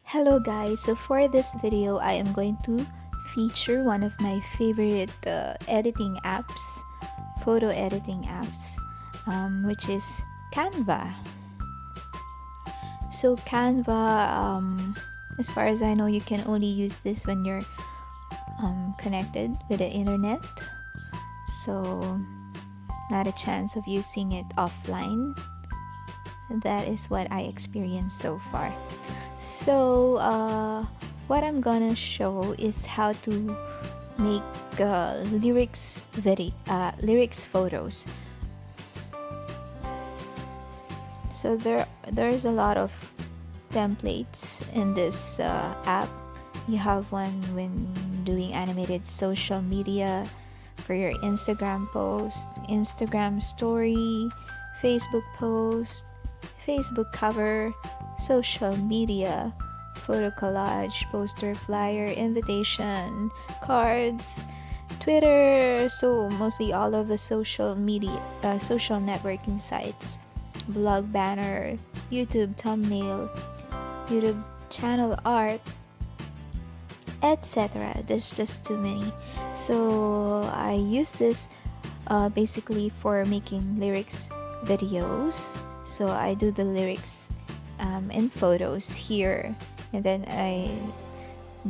Hello guys, so for this video I am going to feature one of my favorite editing apps, photo editing apps, which is Canva. So Canva, as far as I know, you can only use this when you're connected with the internet, so not a chance of using it offline. That is what I experienced so far. So what I'm gonna show is how to make lyrics photos. So there's a lot of templates in this app. You have one when doing animated social media for your Instagram post, Instagram story, Facebook post, Facebook cover, social media, photo collage, poster, flyer, invitation, cards, Twitter, so mostly all of the social media, social networking sites, blog banner, YouTube thumbnail, YouTube channel art, etc. There's just too many. So I use this basically for making lyrics videos. So I do the lyrics in photos here, and then I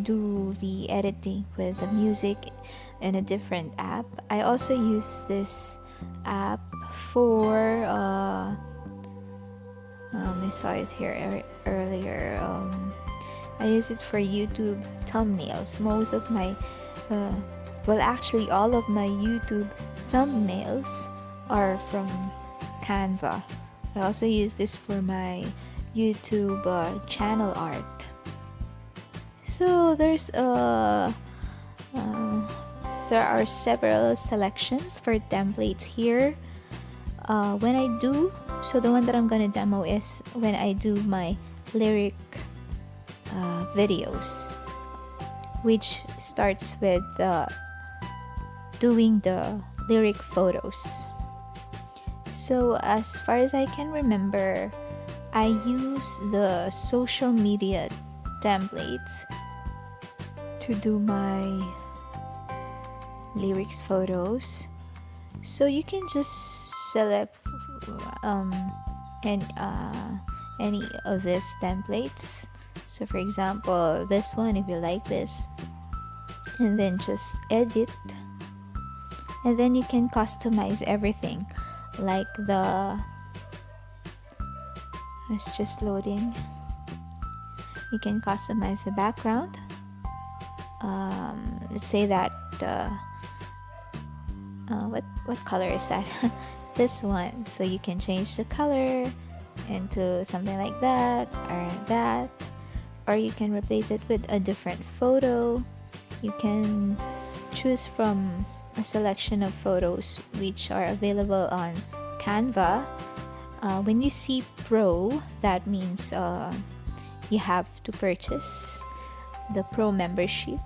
do the editing with the music in a different app. I also use this app for I saw it here earlier. I use it for YouTube thumbnails. Most of my well, actually all of my YouTube thumbnails are from Canva. I also use this for my YouTube channel art. So there are several selections for templates here. When I do, so the one that I'm gonna demo is when I do my lyric videos, which starts with doing the lyric photos. So as far as I can remember, I use the social media templates to do my lyrics photos. So you can just select any of these templates. So for example, this one, if you like this, and then just edit, and then you can customize everything, like it's just loading. You can customize the background. Let's say that what color is that? This one. So you can change the color into something like that, or you can replace it with a different photo. You can choose from a selection of photos which are available on Canva. When you see Pro, that means you have to purchase the Pro membership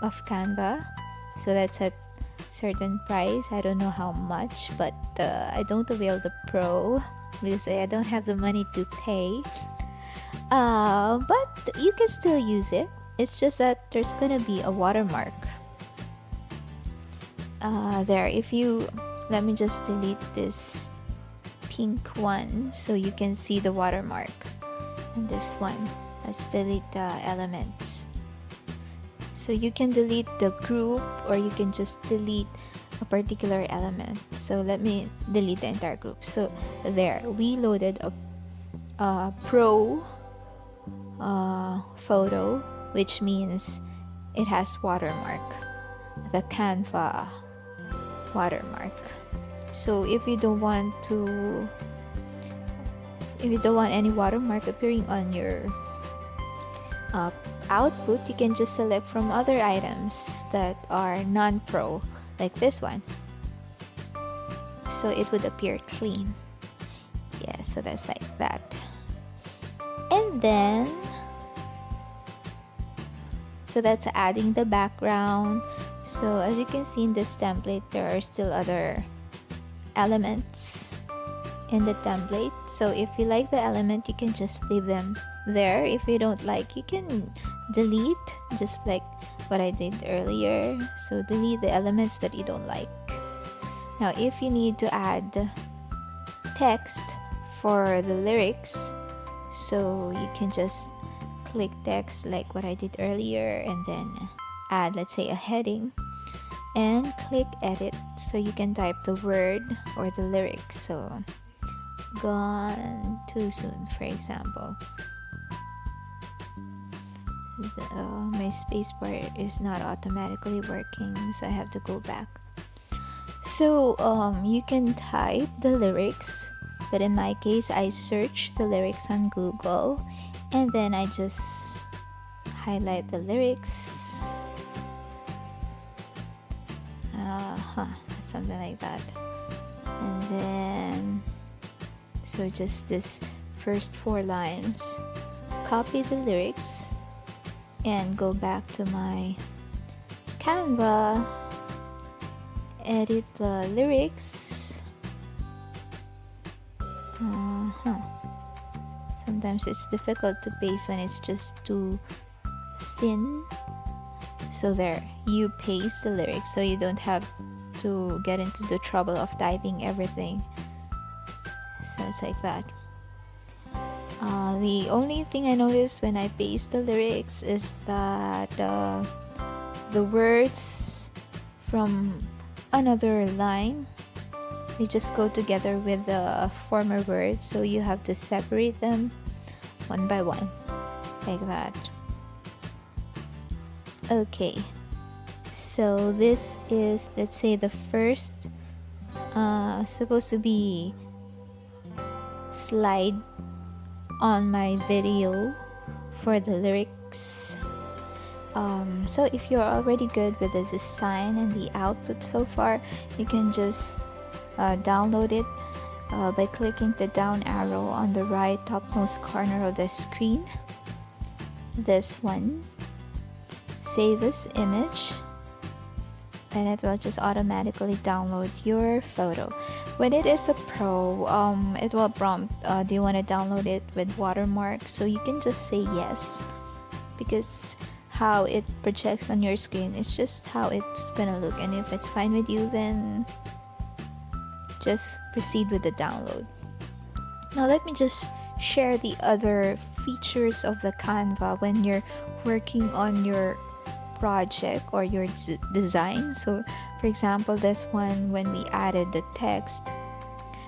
of Canva. So that's a certain price. I don't know how much, but I don't avail the Pro because I don't have the money to pay. But you can still use it. It's just that there's gonna be a watermark there. If you let me just delete this pink one so you can see the watermark, and this one, let's delete the elements. So you can delete the group, or you can just delete a particular element. So let me delete the entire group. So there, we loaded a Pro photo, which means it has watermark, the Canva watermark. So if you don't want any watermark appearing on your output, you can just select from other items that are non-pro, like this one, so it would appear clean. Yeah, so that's like that. And then so that's adding the background. So as you can see in this template, there are still other elements in the template. So if you like the element, you can just leave them there. If you don't like, you can delete, just like what I did earlier. So delete the elements that you don't like. Now if you need to add text for the lyrics, so you can just click text like what I did earlier, and then add, let's say, a heading, and click edit, so you can type the word or the lyrics. So gone too soon, for example. My spacebar is not automatically working, so I have to go back. So you can type the lyrics, but in my case I search the lyrics on Google, and then I just highlight the lyrics, something like that, and then so just this first 4 lines, copy the lyrics and go back to my Canva, edit the lyrics. Sometimes it's difficult to paste when it's just too thin. So there, you paste the lyrics, so you don't have to get into the trouble of typing everything. So it's like that. The only thing I noticed when I paste the lyrics is that the words from another line, they just go together with the former words, so you have to separate them one by one, like that. Okay, so this is, let's say, the first supposed to be slide on my video for the lyrics. So if you're already good with the design and the output so far, you can just download it by clicking the down arrow on the right topmost corner of the screen. This one, save as image, and it will just automatically download your photo. When it is a pro, it will prompt, do you want to download it with watermark? So you can just say yes, because how it projects on your screen is just how it's gonna look, and if it's fine with you, then just proceed with the download. Now let me just share the other features of the Canva when you're working on your project or your design. So for example, this one, when we added the text,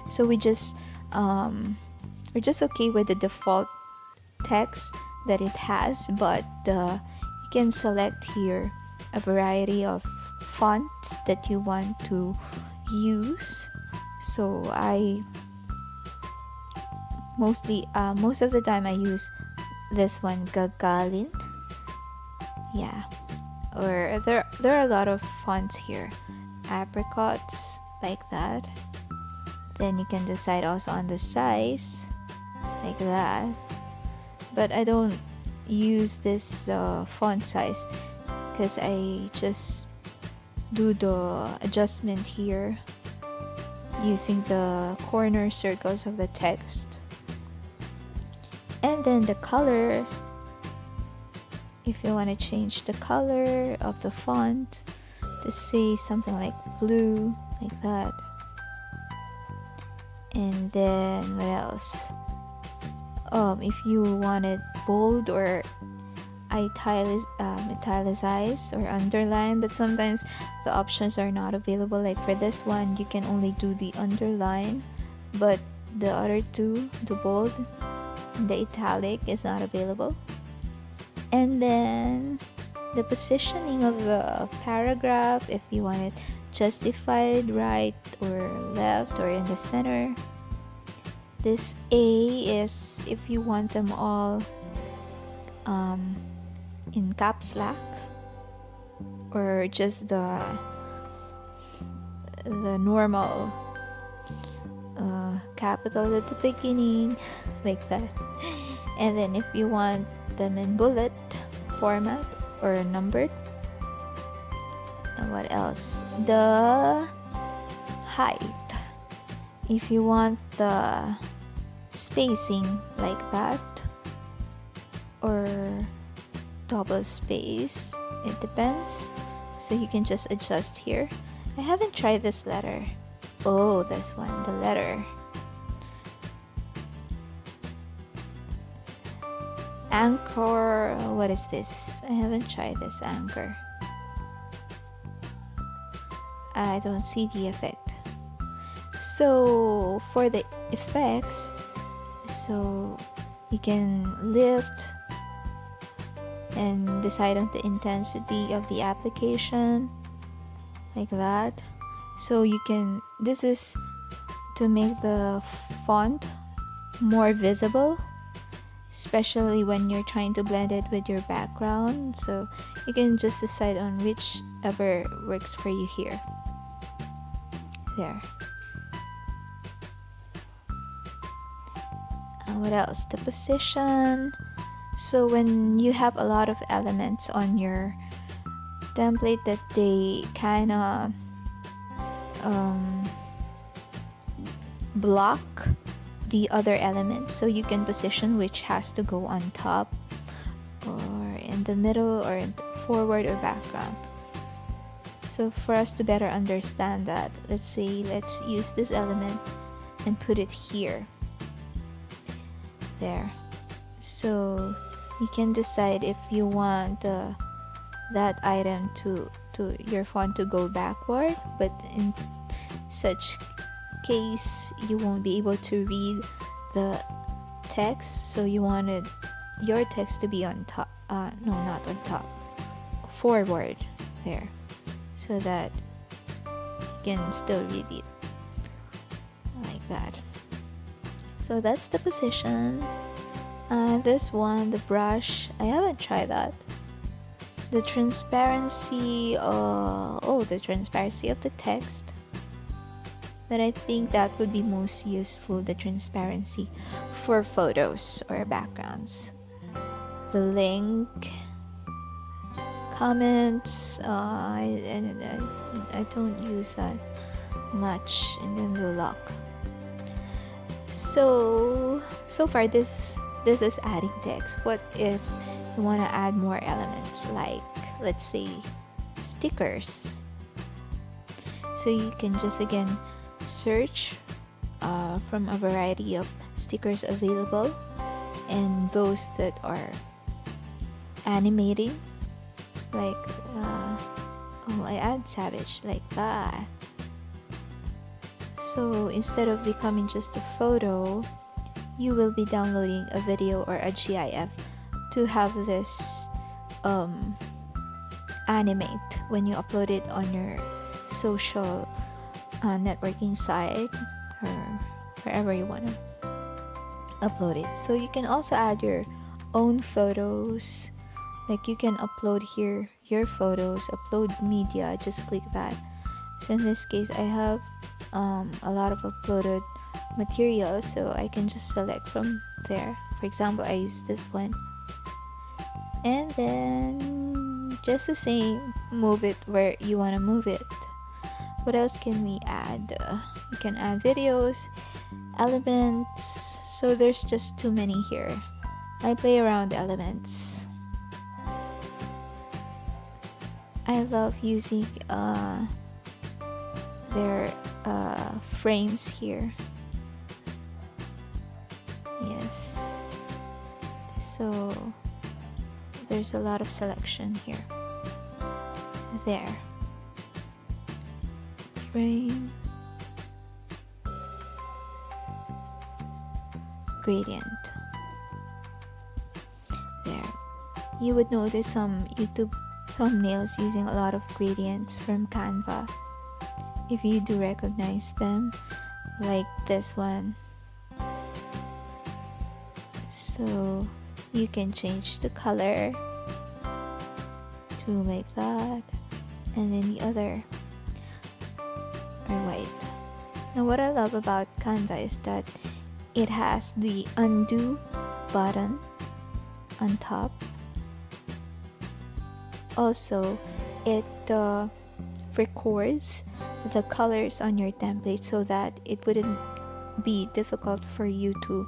so we're just okay with the default text that it has, but you can select here a variety of fonts that you want to use. So I most of the time I use this one, Gagalin. Yeah, or there are a lot of fonts here, apricots, like that. Then you can decide also on the size, like that. But I don't use this font size because I just do the adjustment here using the corner circles of the text. And then the color, if you want to change the color of the font to say something like blue, like that. And then what else? If you wanted bold or italicize or underline, but sometimes the options are not available. Like for this one, you can only do the underline, but the other two, the bold, the italic, is not available. And then the positioning of the paragraph, if you want it justified right or left or in the center. This A is if you want them all in caps lock, or just the normal capital at the beginning, like that. And then if you want them in bullet format or numbered. And what else? The height, if you want the spacing like that, or double space, it depends. So you can just adjust here. I haven't tried this letter. Oh, this one, the letter. Anchor, what is this? I haven't tried this anchor. I don't see the effect. So for the effects, so you can lift and decide on the intensity of the application like that. So you can, this is to make the font more visible, especially when you're trying to blend it with your background. So you can just decide on whichever works for you here. There. What else? The position. So when you have a lot of elements on your template that they kind of block the other elements, so you can position which has to go on top or in the middle or forward or background. So for us to better understand that, let's use this element and put it here. There. So you can decide if you want that item to your font to go backward, but in such case you won't be able to read the text, so you wanted your text to be on top, no, not on top, forward there, so that you can still read it like that. So that's the position. This one, the brush, I haven't tried that. The transparency, the transparency of the text, but I think that would be most useful, the transparency, for photos or backgrounds. The link, comments, I don't use that much, and then the lock. So far this is adding text. What if you want to add more elements, like let's say stickers? So you can just again search from a variety of stickers available, and those that are animating, like I add savage like that. So instead of becoming just a photo, you will be downloading a video or a GIF to have this animate when you upload it on your social networking site or wherever you want to upload it. So you can also add your own photos, like you can upload here your photos, upload media, just click that. So in this case I have a lot of uploaded material, so I can just select from there. For example, I use this one, and then just the same, move it where you want to move it. What else can we add? We can add videos, elements. So there's just too many here. I play around elements. I love using their frames here. Yes, so there's a lot of selection here. There, frame, gradient. There, you would notice some YouTube thumbnails using a lot of gradients from Canva, if you do recognize them, like this one. So you can change the color to like that, and then the other are white. Now what I love about Canva is that it has the undo button on top. Also, it records the colors on your template so that it wouldn't be difficult for you to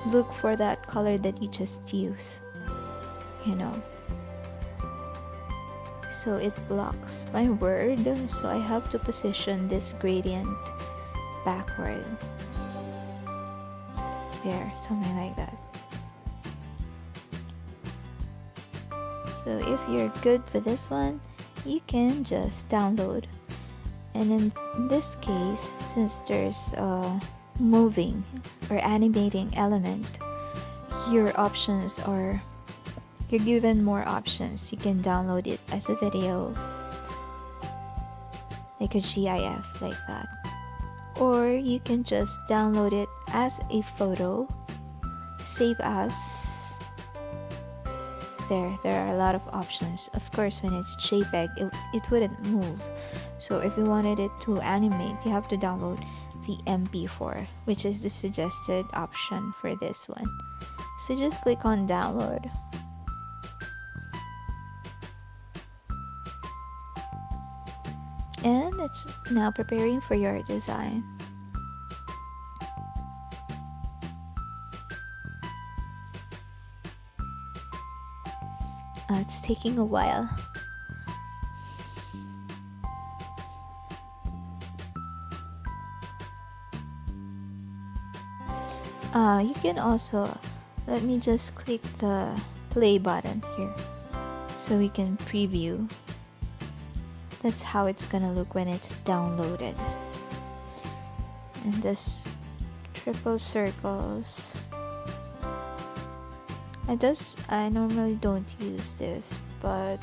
look for that color that you just used. you know. So it blocks my word, so I have to position this gradient backward. There, something like that. So if you're good with this one, you can just download. And in this case, since there's a moving or animating element, your options are, you're given more options. You can download it as a video, like a GIF, like that. Or you can just download it as a photo, save as. There are a lot of options. Of course, when it's JPEG, it wouldn't move. So if you wanted it to animate, you have to download the MP4, which is the suggested option for this one. So just click on download. And it's now preparing for your design. It's taking a while. You can also, let me just click the play button here so we can preview. That's how it's gonna look when it's downloaded. And this triple circles, I normally don't use this, but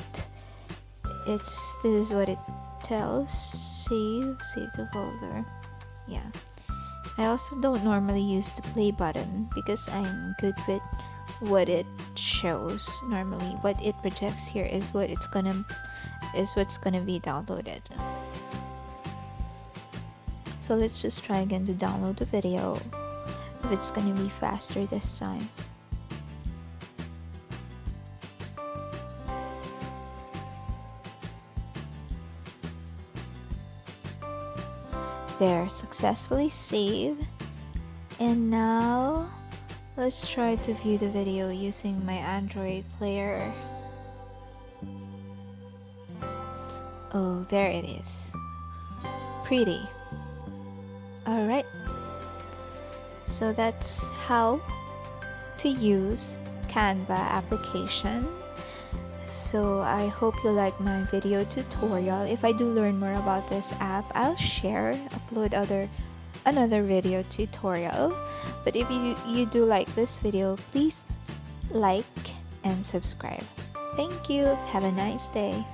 this is what it tells. Save to folder. Yeah, I also don't normally use the play button because I'm good with what it shows. Normally what it projects here is what's gonna be downloaded. So let's just try again to download the video, if it's gonna be faster this time. There, successfully saved. And now let's try to view the video using my Android player. Oh, there it is. Pretty. Alright. So that's how to use Canva application. So I hope you like my video tutorial. If I do learn more about this app, I'll upload another video tutorial. But if you do like this video, please like and subscribe. Thank you. Have a nice day.